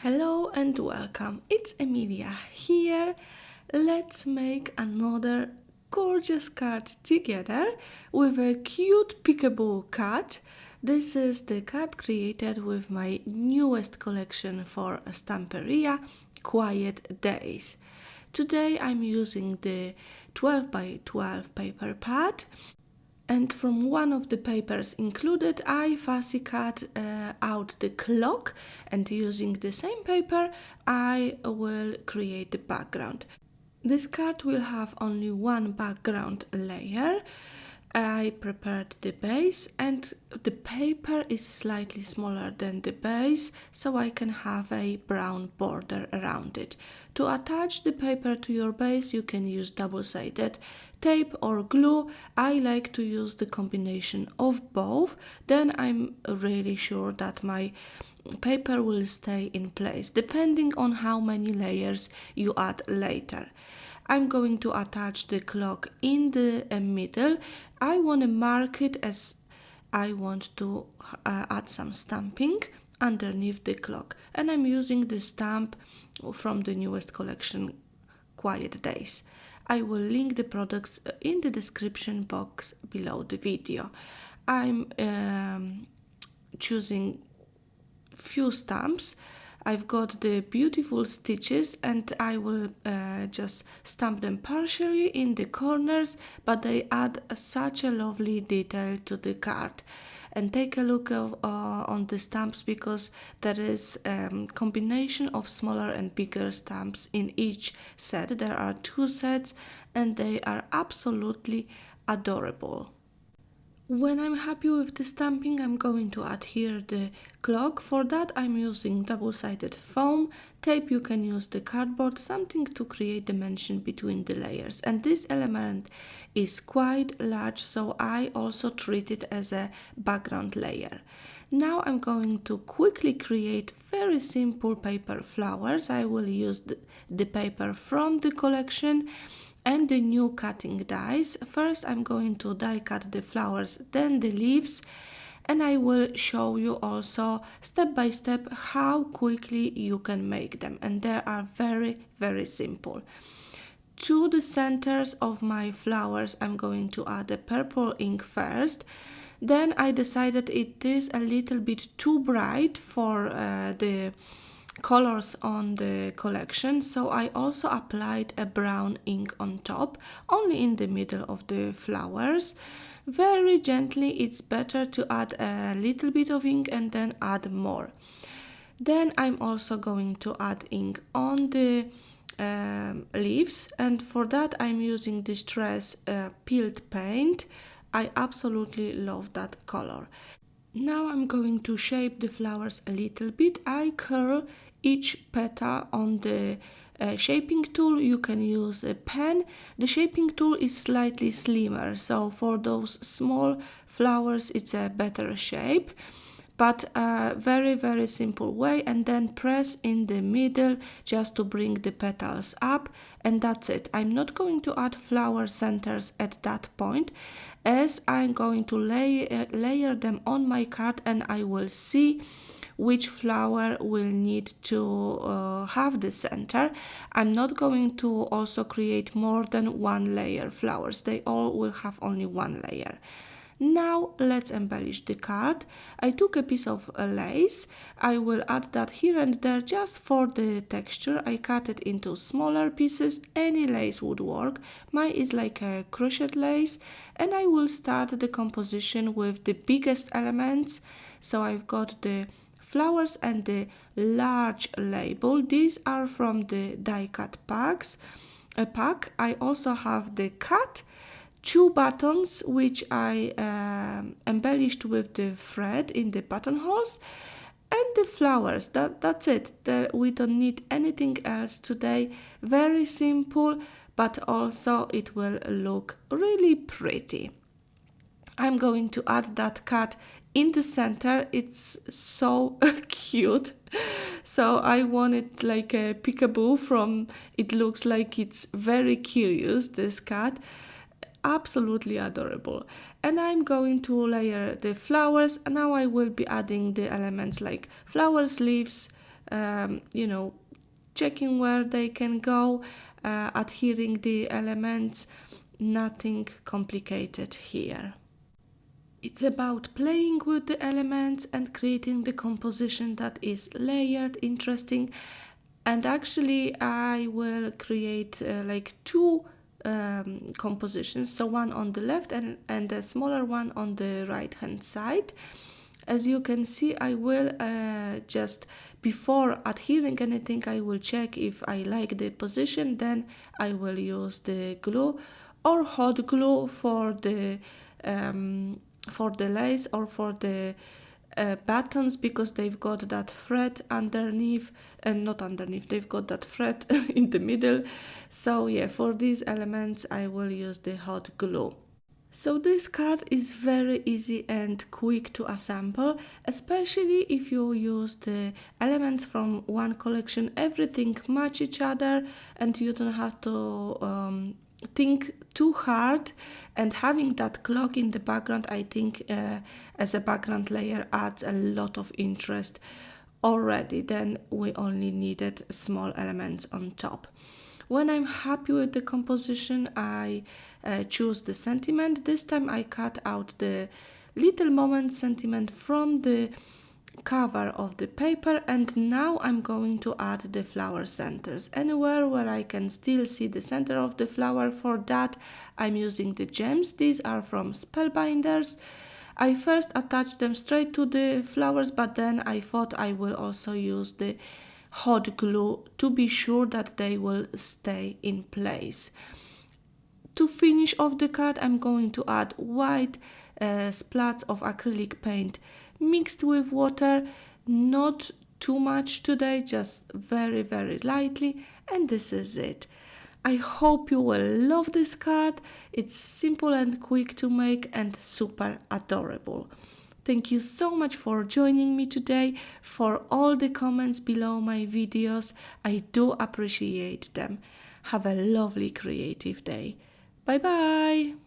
Hello and welcome, it's Emilia here. Let's make another gorgeous card together with a cute peekaboo cat. This is the card created with my newest collection for Stamperia, Quiet Days. Today I'm using the 12 by 12 paper pad. And from one of the papers included, I fussy cut out the clock, and using the same paper, I will create the background. This card will have only one background layer. I prepared the base, and the paper is slightly smaller than the base, so I can have a brown border around it. To attach the paper to your base, you can use double-sided tape or glue. I like to use the combination of both. Then I'm really sure that my paper will stay in place, depending on how many layers you add later. I'm going to attach the clock in the middle. I want to mark it as I want to add some stamping underneath the clock. And I'm using the stamp from the newest collection, Quiet Days. I will link the products in the description box below the video. I'm choosing few stamps. I've got the beautiful stitches, and I will just stamp them partially in the corners, but they add such a lovely detail to the card. And take a look on the stamps, because there is a combination of smaller and bigger stamps in each set. There are 2 sets and they are absolutely adorable. When I'm happy with the stamping, I'm going to add here the clock. For that, I'm using double-sided foam tape. You can use the cardboard, something to create dimension between the layers. And this element is quite large, so I also treat it as a background layer. Now I'm going to quickly create very simple paper flowers. I will use the paper from the collection and the new cutting dies. First I'm going to die cut the flowers, then the leaves, and I will show you also step by step how quickly you can make them, and they are very simple. To the centers of my flowers I'm going to add the purple ink first. Then I decided it is a little bit too bright for the colors on the collection, so I also applied a brown ink on top, only in the middle of the flowers. Very gently. It's better to add a little bit of ink and then add more. Then I'm also going to add ink on the leaves, and for that I'm using Distress peeled paint. I absolutely love that color. Now I'm going to shape the flowers a little bit. I curl each petal on the shaping tool. You can use a pen. The shaping tool is slightly slimmer, so for those small flowers it's a better shape, but a very simple way. And then press in the middle just to bring the petals up, and that's it. I'm not going to add flower centers at that point, as I'm going to layer them on my card, and I will see which flower will need to have the center. I'm not going to also create more than 1 layer flowers. They all will have only 1 layer. Now let's embellish the card. I took a piece of lace. I will add that here and there just for the texture. I cut it into smaller pieces. Any lace would work. Mine is like a crochet lace, and I will start the composition with the biggest elements. So I've got the flowers and the large label. These are from the die cut pack. I also have the cat, 2 buttons which I embellished with the thread in the buttonholes, and the flowers. That's it. We don't need anything else today. Very simple, but also it will look really pretty. I'm going to add that cat in the center. It's so cute. So I want it like a peekaboo from, it looks like it's very curious, this cat. Absolutely adorable. And I'm going to layer the flowers, and now I will be adding the elements like flowers, leaves, you know, checking where they can go, adhering the elements. Nothing complicated here. It's about playing with the elements and creating the composition that is layered, interesting. And actually I will create like two compositions, so one on the left and a smaller one on the right hand side. As you can see, I will just, before adhering anything, I will check if I like the position, then I will use the glue or hot glue for the lace or for the buttons, because they've got that thread underneath, and not underneath, they've got that thread in the middle. So yeah, for these elements I will use the hot glue. So this card is very easy and quick to assemble, especially if you use the elements from one collection. Everything match each other and you don't have to think too hard, and having that clock in the background, I think as a background layer adds a lot of interest already. Then we only needed small elements on top. When I'm happy with the composition, I choose the sentiment. This time I cut out the little moment sentiment from the cover of the paper, and now I'm going to add the flower centers. Anywhere where I can still see the center of the flower, for that I'm using the gems. These are from Spellbinders. I first attached them straight to the flowers, but then I thought I will also use the hot glue to be sure that they will stay in place. To finish off the card, I'm going to add white splats of acrylic paint mixed with water, not too much today, just very, very lightly, and this is it. I hope you will love this card. It's simple and quick to make and super adorable. Thank you so much for joining me today, for all the comments below my videos. I do appreciate them. Have a lovely creative day. Bye bye!